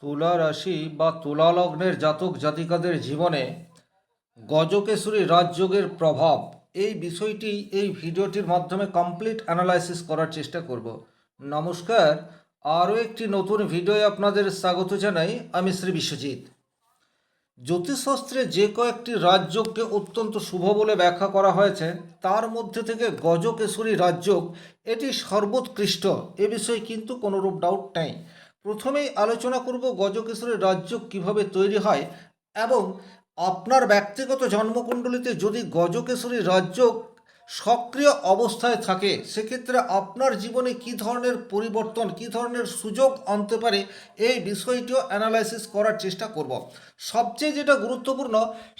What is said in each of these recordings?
তুলা রাশি বা তুলা লগ্নের জাতক জাতিকাদের জীবনে গজকেশরী রাজযোগের প্রভাব, এই বিষয়টি এই ভিডিওটির মাধ্যমে কমপ্লিট অ্যানালাইসিস করার চেষ্টা করব। নমস্কার, আরও একটি নতুন ভিডিওয়ে আপনাদের স্বাগত জানাই। আমি শ্রী বিশ্বজিৎ। জ্যোতিষশাস্ত্রে যে কয়েকটি রাজযোগকে অত্যন্ত শুভ বলে ব্যাখ্যা করা হয়েছে, তার মধ্যে থেকে গজকেশরী রাজযোগ এটি সর্বোৎকৃষ্ট, এ বিষয়ে কিন্তু কোনোরূপ ডাউট নেই। প্রথমেই আলোচনা করব গজকেশরী রাজযোগ কিভাবে তৈরি হয় এবং আপনার ব্যক্তিগত জন্মকুণ্ডলিতে যদি গজকেশরী রাজযোগ সক্রিয় অবস্থায় থাকে, সেক্ষেত্রে আপনার জীবনে কী ধরনের পরিবর্তন, কী ধরনের সুযোগ আনতে পারে, এই বিষয়টিও অ্যানালাইসিস করার চেষ্টা করব। সবচেয়ে যেটা গুরুত্বপূর্ণ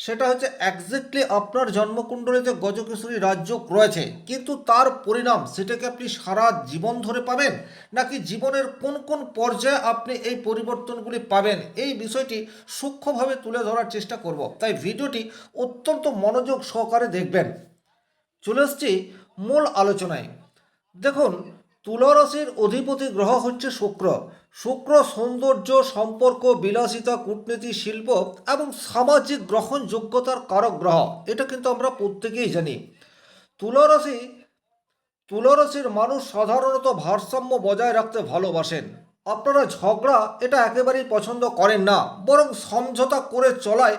সেটা হচ্ছে এক্স্যাক্টলি আপনার জন্মকুণ্ডলিতে গজকেশরী রাজযোগ রয়েছে, কিন্তু তার পরিণাম সেটাকে আপনি সারা জীবন ধরে পাবেন, নাকি জীবনের কোন কোন পর্যায়ে আপনি এই পরিবর্তনগুলি পাবেন, এই বিষয়টি সূক্ষ্মভাবে তুলে ধরার চেষ্টা করব। তাই ভিডিওটি অত্যন্ত মনোযোগ সহকারে দেখবেন। চলে আসছি মূল আলোচনায়। দেখুন, তুলা রাশির অধিপতি গ্রহ হচ্ছে শুক্র। শুক্র সৌন্দর্য, সম্পর্ক, বিলাসিতা, কূটনীতি, শিল্প এবং সামাজিক গ্রহণযোগ্যতার কারক গ্রহ। এটা কিন্তু আমরা প্রত্যেকেই জানি। তুলা রাশি তুলা রাশির মানুষ সাধারণত ভারসাম্য বজায় রাখতে ভালোবাসেন। আপনারা ঝগড়া এটা একেবারেই পছন্দ করেন না, বরং সমঝোতা করে চলায়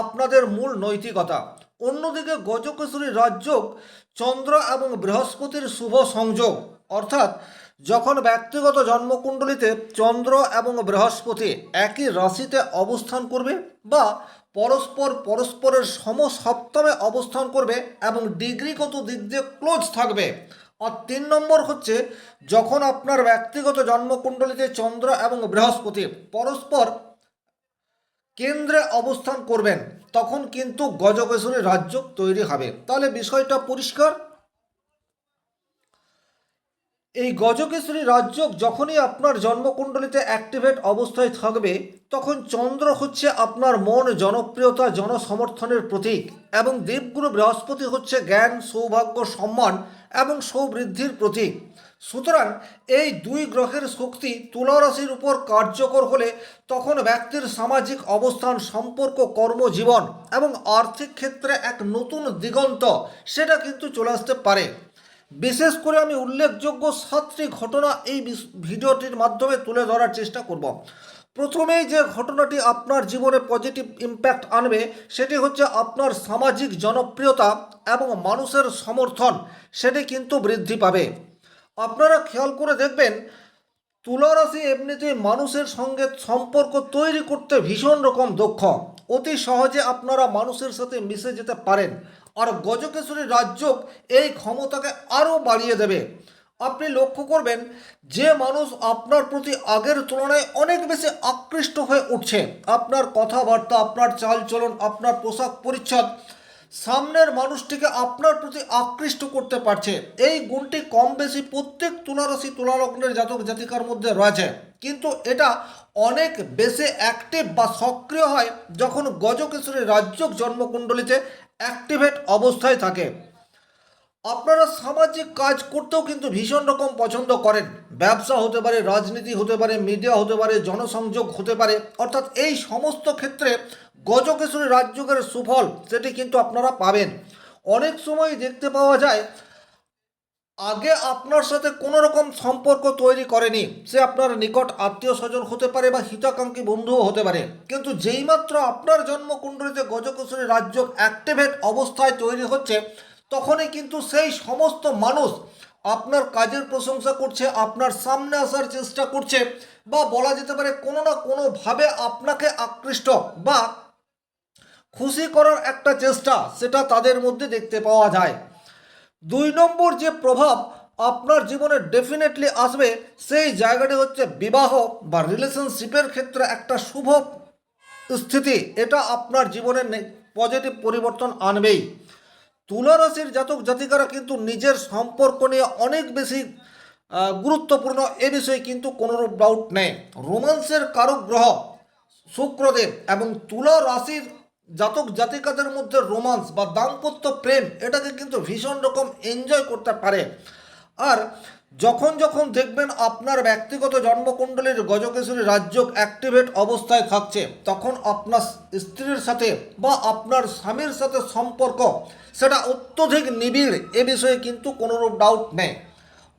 আপনাদের মূল নৈতিকতা। অন্যদিকে গজকেশরী রাজযোগ চন্দ্র এবং বৃহস্পতির শুভ সংযোগ, অর্থাৎ যখন ব্যক্তিগত জন্মকুণ্ডলিতে চন্দ্র এবং বৃহস্পতি একই রাশিতে অবস্থান করবে বা পরস্পরের সমসপ্তমে অবস্থান করবে এবং ডিগ্রিগত দিক দিয়ে ক্লোজ থাকবে। আর 3 নম্বর হচ্ছে যখন আপনার ব্যক্তিগত জন্মকুণ্ডলিতে চন্দ্র এবং বৃহস্পতি পরস্পর কেন্দ্রে অবস্থান করবেন, তখন কিন্তু গজকেশরী রাজযোগ তৈরি হবে। তাহলে বিষয়টা পরিষ্কার। এই গজকেশরী রাজযোগ যখনই আপনার জন্মকুণ্ডলিতে অ্যাক্টিভেট অবস্থায় থাকবে, তখন চন্দ্র হচ্ছে আপনার মন, জনপ্রিয়তা, জনসমর্থনের প্রতীক এবং দেবগুরু বৃহস্পতি হচ্ছে জ্ঞান, সৌভাগ্য, সম্মান এবং সৌবৃদ্ধির প্রতীক। সুতরাং এই দুই গ্রহের শক্তি তুলা রাশির উপর কার্যকর হলে তখন ব্যক্তির সামাজিক অবস্থান, সম্পর্ক, কর্মজীবন এবং আর্থিক ক্ষেত্রে এক নতুন দিগন্ত সেটা কিন্তু চলে আসতে পারে। বিশেষ করে আমি উল্লেখযোগ্য 7টি ঘটনা এই ভিডিওটির মাধ্যমে তুলে ধরার চেষ্টা করব। প্রথমেই যে ঘটনাটি আপনার জীবনে পজিটিভ ইম্প্যাক্ট আনবে, সেটি হচ্ছে আপনার সামাজিক জনপ্রিয়তা এবং মানুষের সমর্থন সেটি কিন্তু বৃদ্ধি পাবে। আপনারা খেয়াল করে দেখবেন, তুলা রাশি এমনিতেই মানুষের সঙ্গে সম্পর্ক তৈরি করতে ভীষণ রকম দক্ষ। অতি সহজে আপনারা মানুষের সাথে মিশে যেতে পারেন, আর গজকেশরী রাজযোগ এই ক্ষমতাকে আরও বাড়িয়ে দেবে। আপনি লক্ষ্য করবেন যে মানুষ আপনার প্রতি আগের তুলনায় অনেক বেশি আকৃষ্ট হয়ে উঠছে, আপনার কথাবার্তা, আপনার চালচলন, আপনার পোশাক পরিচ্ছদ সামনের মানুষটিকে আপনার প্রতি আকৃষ্ট করতে পারছে। এই গুণটি কম বেশি প্রত্যেক তুলারাশি তুলালগ্নের জাতক জাতিকার মধ্যে রয়েছে, কিন্তু এটা অনেক বেশি অ্যাক্টিভ বা সক্রিয় হয় যখন গজকেশরী রাজযোগ জন্মকুণ্ডলিতে অ্যাক্টিভেট অবস্থায় থাকে। আপনারা সামাজিক কাজ করতেও কিন্তু ভীষণ রকম পছন্দ করেন। ব্যবসা হতে পারে, রাজনীতি হতে পারে, মিডিয়া হতে পারে, জনসংযোগ হতে পারে, অর্থাৎ এই সমস্ত ক্ষেত্রে গজকেশরী রাজযোগের সুফল সেটি কিন্তু আপনারা পাবেন। অনেক সময় দেখতে পাওয়া যায় আগে আপনার সাথে কোনো রকম সম্পর্ক তৈরি করেনি, সে আপনার নিকট আত্মীয় স্বজন হতে পারে বা হিতাকাঙ্ক্ষী বন্ধুও হতে পারে, কিন্তু যেইমাত্র আপনার জন্মকুণ্ডলিতে গজকেশরী রাজযোগ অ্যাক্টিভেট অবস্থায় তৈরি হচ্ছে, তখনই কিন্তু সেই সমস্ত মানুষ আপনার কাজের প্রশংসা করছে, আপনার সামনে আসার চেষ্টা করছে, বা বলা যেতে পারে কোনো না কোনোভাবে আপনাকে আকৃষ্ট বা খুশি করার একটা চেষ্টা সেটা তাদের মধ্যে দেখতে পাওয়া যায়। 2 নম্বর যে প্রভাব আপনার জীবনে ডেফিনেটলি আসবে, সেই জায়গাটি হচ্ছে বিবাহ বা রিলেশনশিপের ক্ষেত্রে একটা শুভ স্থিতি। এটা আপনার জীবনে পজিটিভ পরিবর্তন আনবেই। তুলা রাশির জাতক জাতিকারা কিন্তু নিজের সম্পর্ক নিয়ে অনেক বেশি গুরুত্বপূর্ণ, এ বিষয়ে কিন্তু কোনোরূপ ডাউট নেই। রোমান্সের কারক গ্রহ শুক্রদেব এবং তুলা রাশির জাতক জাতিকাদের মধ্যে রোমান্স বা দাম্পত্য প্রেম এটাকে কিন্তু ভীষণ রকম এনজয় করতে পারে। আর যখন যখন দেখবেন আপনার ব্যক্তিগত জন্মকুণ্ডলীর গজকেশরী রাজযোগ অ্যাক্টিভেট অবস্থায় থাকছে, তখন আপনার স্ত্রীর সাথে বা আপনার স্বামীর সাথে সম্পর্ক সেটা অত্যধিক নিবিড়, এ বিষয়ে কিন্তু কোনোরূপ ডাউট নেই।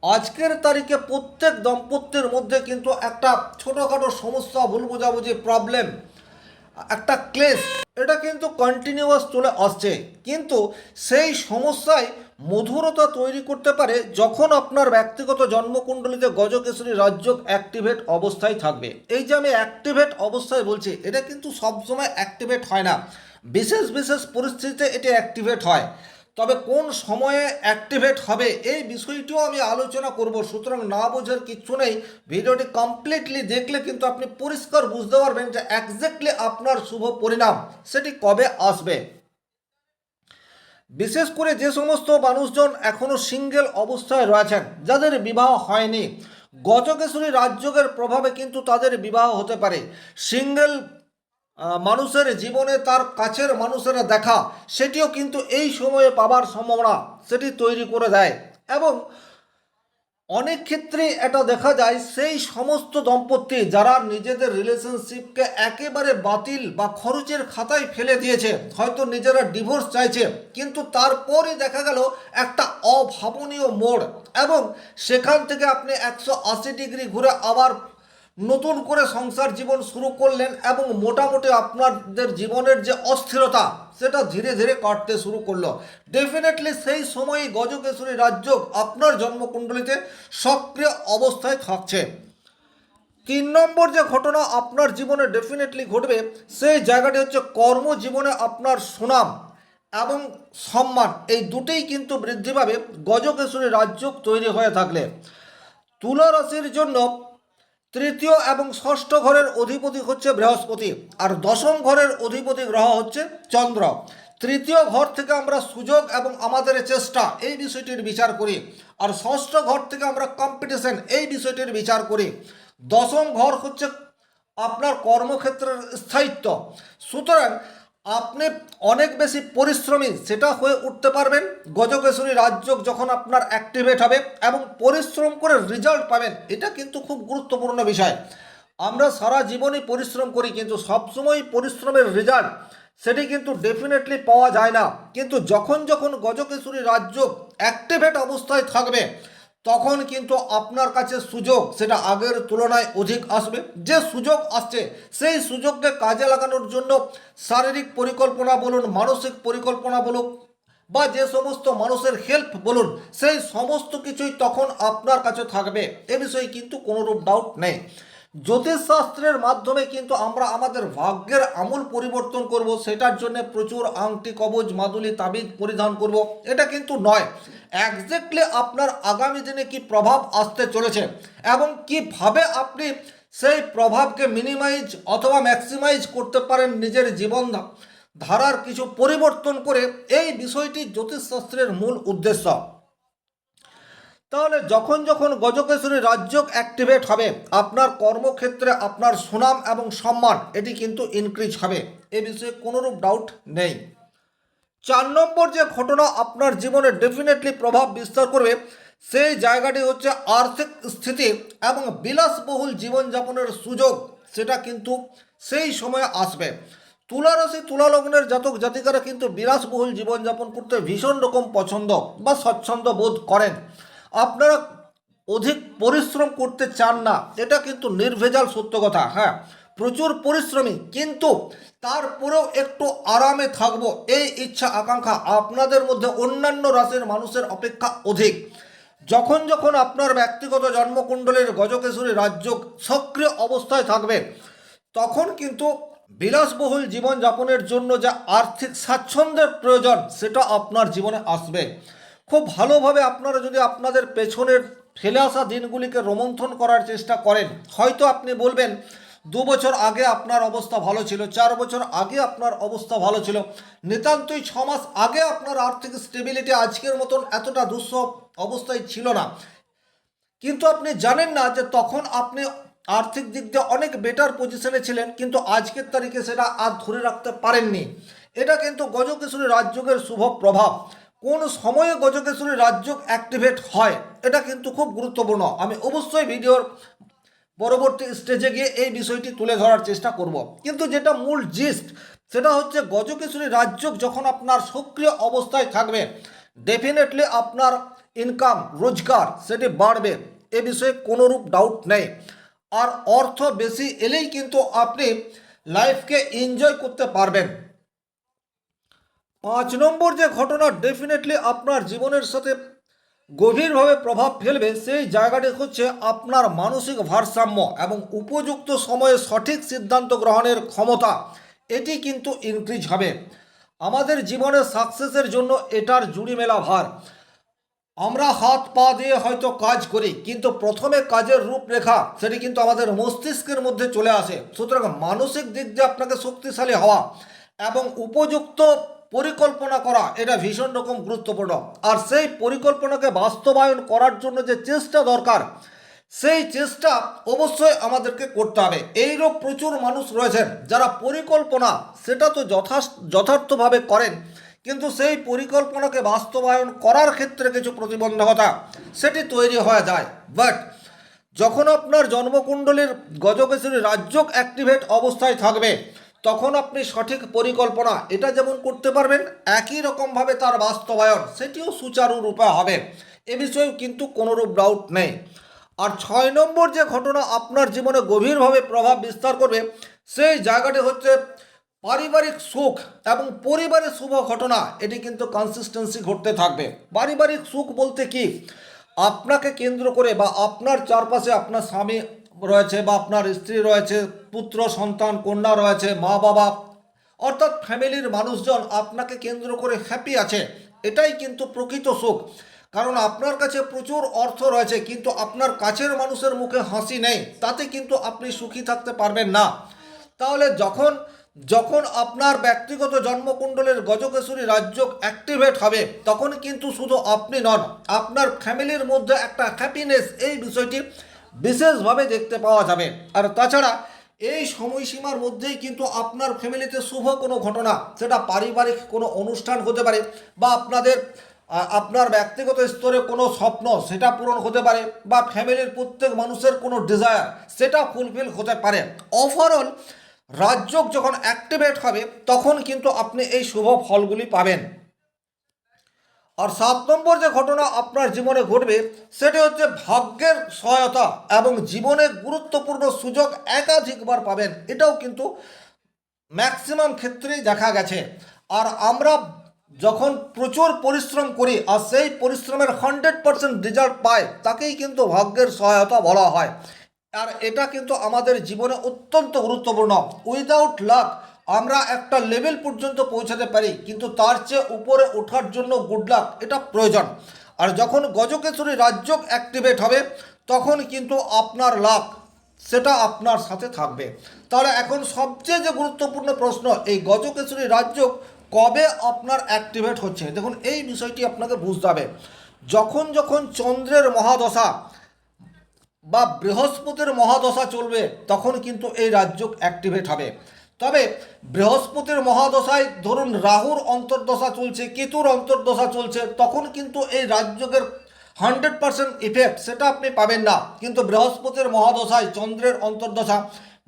আজকের তারিখে প্রত্যেক দম্পতির মধ্যে কিন্তু একটা ছোটোখাটো সমস্যা, ভুল বোঝাবুঝি, প্রবলেম, একটা ক্লেশ, এটা কিন্তু কন্টিনিউয়াস চলে আসছে। কিন্তু সেই সমস্যায় মধুরতা তৈরি করতে পারে যখন আপনার ব্যক্তিগত জন্মকুণ্ডলিতে গজকেশরী রাজযোগ অ্যাক্টিভেট অবস্থায় থাকবে। এই যে আমি অ্যাক্টিভেট অবস্থায় বলছি, এটা কিন্তু সবসময় অ্যাক্টিভেট হয় না, বিশেষ বিশেষ পরিস্থিতিতে এটি অ্যাক্টিভেট হয়। তবে কোন সময়ে অ্যাক্টিভেট হবে এই বিষয়টিও আমি আলোচনা করব, সুতরাং না বোঝার কিচ্ছু নেই। ভিডিওটি কমপ্লিটলি দেখলে কিন্তু আপনি পরিষ্কার বুঝতে পারবেন যে এক্স্যাক্টলি আপনার শুভ পরিণাম সেটি কবে আসবে। বিশেষ করে যে সমস্ত মানুষজন এখনও সিঙ্গেল অবস্থায় রয়েছেন, যাদের বিবাহ হয়নি, গজকেশরী রাজযোগের প্রভাবে কিন্তু তাদের বিবাহ হতে পারে। সিঙ্গেল মানুষের জীবনে তার কাছের মানুষেরা দেখা, সেটিও কিন্তু এই সময়ে পাবার সম্ভাবনা সেটি তৈরি করে দেয়। এবং অনেক ক্ষেত্রে এটা দেখা যায় সেই সমস্ত দম্পতি যারা নিজেদের রিলেশনশিপকে একেবারে বাতিল বা খরচের খাতায় ফেলে দিয়েছে, হয়তো নিজেরা ডিভোর্স চাইছে, কিন্তু তারপরে দেখা গেল একটা অভাবনীয় মোড়, এবং সেখান থেকে আপনি 180 ডিগ্রি ঘুরে আবার নতুন করে সংসার জীবন শুরু করলেন, এবং মোটামুটি আপনাদের জীবনের যে অস্থিরতা সেটা ধীরে ধীরে কাটতে শুরু করলো। ডেফিনেটলি সেই সময়ই গজকেশরী রাজযোগ আপনার জন্মকুণ্ডলিতে সক্রিয় অবস্থায় থাকছে। 3 নম্বর যে ঘটনা আপনার জীবনে ডেফিনেটলি ঘটবে, সেই জায়গাটি হচ্ছে কর্মজীবনে আপনার সুনাম এবং সম্মান, এই দুটেই কিন্তু বৃদ্ধি পাবে গজকেশরী রাজযোগ তৈরি হয়ে থাকলে। তুলা রাশির জন্য তৃতীয় এবং ষষ্ঠ ঘরের অধিপতি হচ্ছে বৃহস্পতি, আর দশম ঘরের অধিপতি গ্রহ হচ্ছে চন্দ্র। তৃতীয় ঘর থেকে আমরা সুযোগ এবং আমাদের চেষ্টা এই বিষয়টির বিচার করি, আর ষষ্ঠ ঘর থেকে আমরা কম্পিটিশন এই বিষয়টির বিচার করি। দশম ঘর হচ্ছে আপনার কর্মক্ষেত্রের স্থায়িত্ব। সুতরাং আপনি অনেক বেশি পরিশ্রমী সেটা হয়ে উঠতে পারবেন গজকেশরী রাজযোগ যখন আপনার অ্যাক্টিভেট হবে, এবং পরিশ্রম করে রেজাল্ট পাবেন, এটা কিন্তু খুব গুরুত্বপূর্ণ বিষয়। আমরা সারা জীবনই পরিশ্রম করি, কিন্তু সবসময় পরিশ্রমের রেজাল্ট সেটি কিন্তু ডেফিনেটলি পাওয়া যায় না। কিন্তু যখন যখন গজকেশরী রাজযোগ অ্যাক্টিভেট অবস্থায় থাকবে, তখন কিন্তু আপনার কাছে সুযোগ সেটা আগের তুলনায় অধিক আসবে। যে সুযোগ আসছে সেই সুযোগকে কাজে লাগানোর জন্য শারীরিক পরিকল্পনা বলুন, মানসিক পরিকল্পনা বলুন, বা যে সমস্ত মানুষের হেল্প বলুন, সেই সমস্ত কিছুই তখন আপনার কাছে থাকবে, এ বিষয়ে কিন্তু কোনোরূপ ডাউট নেই। জ্যোতিষশাস্ত্রের মাধ্যমে কিন্তু আমরা আমাদের ভাগ্যের আমূল পরিবর্তন করব, সেটার জন্য প্রচুর আংটি, কবজ, মাদুলি, তাবিজ পরিধান করব, এটা কিন্তু নয়। এক্স্যাক্টলি আপনার আগামী দিনে কি প্রভাব আসতে চলেছে এবং কিভাবে আপনি সেই প্রভাবকে মিনিমাইজ অথবা ম্যাক্সিমাইজ করতে পারেন নিজের জীবন ধারার কিছু পরিবর্তন করে, এই বিষয়টি জ্যোতিষশাস্ত্রের মূল উদ্দেশ্য। তাহলে যখন যখন গজকেশরী রাজযোগ অ্যাক্টিভেট হবে, আপনার কর্মক্ষেত্রে আপনার সুনাম এবং সম্মান এটি কিন্তু ইনক্রিজ হবে, এ বিষয়ে কোনোরূপ ডাউট নেই। 4 নম্বর যে ঘটনা আপনার জীবনে ডেফিনেটলি প্রভাব বিস্তার করবে, সেই জায়গাটি হচ্ছে আর্থিক স্থিতি এবং বিলাসবহুল জীবনযাপনের সুযোগ, সেটা কিন্তু সেই সময়ে আসবে। তুলা রাশি, তুলা লগ্নের জাতক জাতিকারা কিন্তু বিলাসবহুল জীবনযাপন করতে ভীষণ রকম পছন্দ বা স্বচ্ছন্দ বোধ করেন। আপনারা অধিক পরিশ্রম করতে চান না, এটা কিন্তু নির্ভেজাল সত্য কথা। হ্যাঁ, প্রচুর পরিশ্রমী, কিন্তু তারপরেও একটু আরামে থাকবো এই ইচ্ছা আকাঙ্ক্ষা আপনাদের মধ্যে অন্যান্য রাশির মানুষের অপেক্ষা অধিক। যখন যখন আপনার ব্যক্তিগত জন্মকুণ্ডলীর গজকেশরী রাজযোগ সক্রিয় অবস্থায় থাকবে, তখন কিন্তু বিলাসবহুল জীবনযাপনের জন্য যা আর্থিক স্বাচ্ছন্দ্যের প্রয়োজন সেটা আপনার জীবনে আসবে। খুব ভালোভাবে আপনারা যদি আপনাদের পেছনের ফেলে আসা দিনগুলিকে রোমন্থন করার চেষ্টা করেন, হয়তো আপনি বলবেন 2 বছর আগে আপনার অবস্থা ভালো ছিল, 4 বছর আগে আপনার অবস্থা ভালো ছিল, নিতান্তই 6 মাস আগে আপনার আর্থিক স্টেবিলিটি আজকের মতন এতটা দুঃসহ অবস্থায় ছিল না। কিন্তু আপনি জানেন না যে তখন আপনি আর্থিক দিক দিয়ে অনেক বেটার পজিশনে ছিলেন, কিন্তু আজকের তারিখে সেটা আর ধরে রাখতে পারেননি। এটা কিন্তু গজকেশরী রাজযোগের শুভ প্রভাব। কোন সময়ে গজকেশরী রাজযোগ অ্যাক্টিভেট হয়, এটা কিন্তু খুব গুরুত্বপূর্ণ। আমি অবশ্যই ভিডিওর পরবর্তী স্টেজে গিয়ে এই বিষয়টি তুলে ধরার চেষ্টা করব। কিন্তু যেটা মূল জিস্ট, সেটা হচ্ছে গজকেশরী রাজযোগ যখন আপনার সক্রিয় অবস্থায় থাকবে, ডেফিনেটলি আপনার ইনকাম রোজগার সেটি বাড়বে, এ বিষয়ে কোনোরূপ ডাউট নেই। আর অর্থ বেশি এলেই কিন্তু আপনি লাইফকে এনজয় করতে পারবেন। 5 নম্বর যে ঘটনা ডেফিনেটলি আপনার জীবনের সাথে গভীরভাবে প্রভাব ফেলবে, সেই জায়গাটি হচ্ছে আপনার মানসিক ভারসাম্য এবং উপযুক্ত সময়ে সঠিক সিদ্ধান্ত গ্রহণের ক্ষমতা। এটি কিন্তু ইনক্রিজ হবে। আমাদের জীবনের সাকসেসের জন্য এটার জুড়ি মেলা ভার। আমরা হাত পা দিয়ে হয়তো কাজ করি, কিন্তু প্রথমে কাজের রূপরেখা সেটি কিন্তু আমাদের মস্তিষ্কের মধ্যে চলে আসে। সুতরাং মানসিক দিক দিয়ে আপনাকে শক্তিশালী হওয়া এবং উপযুক্ত পরিকল্পনা করা, এটা ভীষণ রকম গুরুত্বপূর্ণ। আর সেই পরিকল্পনাকে বাস্তবায়ন করার জন্য যে চেষ্টা দরকার, সেই চেষ্টা অবশ্যই আমাদেরকে করতে হবে। এইরূপ প্রচুর মানুষ রয়েছেন যারা পরিকল্পনা সেটা তো যথার্থভাবে করেন, কিন্তু সেই পরিকল্পনাকে বাস্তবায়ন করার ক্ষেত্রে কিছু প্রতিবন্ধকতা সেটি তৈরি হয়ে যায়। বাট যখন আপনার জন্মকুণ্ডলীর গজকেশরী রাজযোগ অ্যাক্টিভেট অবস্থায় থাকবে, তখন আপনি সঠিক পরিকল্পনা এটা যেমন করতে পারবেন, একই রকমভাবে তার বাস্তবায়ন সেটিও সুচারুরূপে হবে, এ বিষয়েও কিন্তু কোনোরূপ ডাউট নেই। আর 6 নম্বর যে ঘটনা আপনার জীবনে গভীরভাবে প্রভাব বিস্তার করবে, সেই জায়গাটি হচ্ছে পারিবারিক সুখ এবং পরিবারের শুভ ঘটনা। এটি কিন্তু কনসিস্টেন্সি ঘটতে থাকবে। পারিবারিক সুখ বলতে কি, আপনাকে কেন্দ্র করে বা আপনার চারপাশে আপনার স্বামী রয়েছে বা আপনার স্ত্রী রয়েছে, পুত্র সন্তান কন্যা রয়েছে, মা বাবা, অর্থাৎ ফ্যামিলির মানুষজন আপনাকে কেন্দ্র করে হ্যাপি আছে, এটাই কিন্তু প্রকৃত সুখ। কারণ আপনার কাছে প্রচুর অর্থ রয়েছে, কিন্তু আপনার কাছের মানুষের মুখে হাসি নেই, তাতে কিন্তু আপনি সুখী থাকতে পারবেন না। তাহলে যখন যখন আপনার ব্যক্তিগত জন্মকুণ্ডলের গজকেশরী রাজযোগ অ্যাক্টিভেট হবে, তখন কিন্তু শুধু আপনি নন, আপনার ফ্যামিলির মধ্যে একটা হ্যাপিনেস, এই বিষয়টি বিশেষভাবে দেখতে পাওয়া যাবে। আর তাছাড়া এই সময়সীমার মধ্যেই কিন্তু আপনার ফ্যামিলিতে শুভ কোনো ঘটনা, সেটা পারিবারিক কোনো অনুষ্ঠান হতে পারে, বা আপনার ব্যক্তিগত স্তরে কোনো স্বপ্ন সেটা পূরণ হতে পারে, বা ফ্যামিলির প্রত্যেক মানুষের কোনো ডিজায়ার সেটা ফুলফিল হতে পারে। ওভারঅল রাজযোগ যখন অ্যাক্টিভেট হবে, তখন কিন্তু আপনি এই শুভ ফলগুলি পাবেন। আর 7 নম্বর যে ঘটনা আপনার জীবনে ঘটবে, সেটি হচ্ছে ভাগ্যের সহায়তা এবং জীবনের গুরুত্বপূর্ণ সুযোগ একাধিকবার পাবেন। এটাও কিন্তু ম্যাক্সিমাম ক্ষেত্রেই দেখা গেছে। আর আমরা যখন প্রচুর পরিশ্রম করি আর সেই পরিশ্রমের 100% রেজাল্ট পাই, তাকেই কিন্তু ভাগ্যের সহায়তা বলা হয়। আর এটা কিন্তু আমাদের জীবনে অত্যন্ত গুরুত্বপূর্ণ। উইদাউট লাক আমরা একটা লেভেল পর্যন্ত পৌঁছাতে পারি, কিন্তু তার চেয়ে উপরে ওঠার জন্য গুড লাক এটা প্রয়োজন। আর যখন গজকেশরী রাজযোগ অ্যাক্টিভেট হবে, তখন কিন্তু আপনার লাক সেটা আপনার সাথে থাকবে। তাহলে এখন সবচেয়ে যে গুরুত্বপূর্ণ প্রশ্ন, এই গজকেশরী রাজযোগ কবে আপনার অ্যাক্টিভেট হচ্ছে, দেখুন এই বিষয়টি আপনাকে বুঝতে হবে। যখন যখন চন্দ্রের মহাদশা বা বৃহস্পতির মহাদশা চলবে, তখন কিন্তু এই রাজযোগ অ্যাক্টিভেট হবে। তবে বৃহস্পতির মহাদশায় ধরুন রাহুর অন্তর্দশা চলছে, কেতুর অন্তর্দশা চলছে, তখন কিন্তু এই রাজযোগের 100% ইফেক্ট সেটা আপনি পাবেন না। কিন্তু বৃহস্পতির মহাদশায় চন্দ্রের অন্তর্দশা,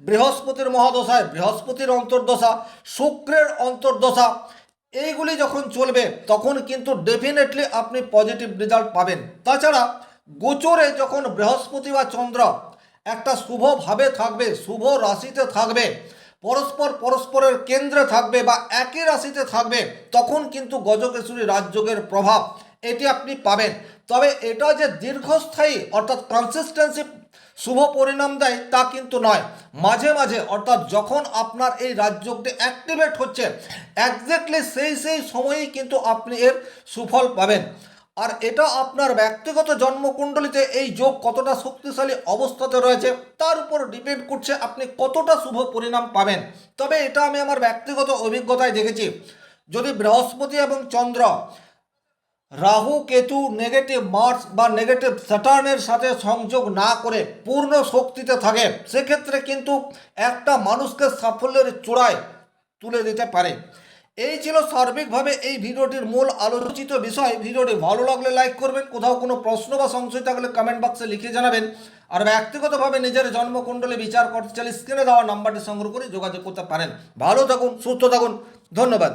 বৃহস্পতির মহাদশায় বৃহস্পতির অন্তর্দশা, শুক্রের অন্তর্দশা, এইগুলি যখন চলবে, তখন কিন্তু ডেফিনেটলি আপনি পজিটিভ রেজাল্ট পাবেন। তাছাড়া গোচরে যখন বৃহস্পতি বা চন্দ্র একটা শুভভাবে থাকবে, শুভ রাশিতে থাকবে, পরস্পরের কেন্দ্রে থাকবে বা একই রাশিতে থাকবে, তখন কিন্তু গজকেশরী রাজযোগের প্রভাব এটি আপনি পাবেন। তবে এটা যে দীর্ঘস্থায়ী অর্থাৎ কনসিস্টেন্সি শুভ পরিণাম দেয় তা কিন্তু নয়। মাঝে মাঝে অর্থাৎ যখন আপনার এই রাজযোগটি অ্যাক্টিভেট হচ্ছে, একজ্যাক্টলি সেই সময়েই কিন্তু আপনি এর সুফল পাবেন। আর এটা আপনার ব্যক্তিগত জন্মকুণ্ডলিতে এই যোগ কতটা শক্তিশালী অবস্থাতে রয়েছে তার উপর ডিপেন্ড করছে আপনি কতটা শুভ পরিণাম পাবেন। তবে এটা আমি আমার ব্যক্তিগত অভিজ্ঞতায় দেখেছি, যদি বৃহস্পতি এবং চন্দ্র রাহু কেতু নেগেটিভ মার্স বা নেগেটিভ স্যাটার্নের সাথে সংযোগ না করে পূর্ণ শক্তিতে থাকে, সেক্ষেত্রে কিন্তু একটা মানুষকে সাফল্যের চূড়ায় তুলে দিতে পারে। এই ছিল সার্বিকভাবে এই ভিডিওটির মূল আলোচিত বিষয়। ভিডিওটি ভালো লাগলে লাইক করবেন, কোথাও কোনো প্রশ্ন বা সংশয় থাকলে কমেন্ট বক্সে লিখে জানাবেন। আর ব্যক্তিগতভাবে নিজের জন্মকুণ্ডলী বিচার করতে চাইলে স্ক্রিনে দেওয়া নাম্বারটি সংগ্রহ করে যোগাযোগ করতে পারেন। ভালো থাকুন, সুস্থ থাকুন, ধন্যবাদ।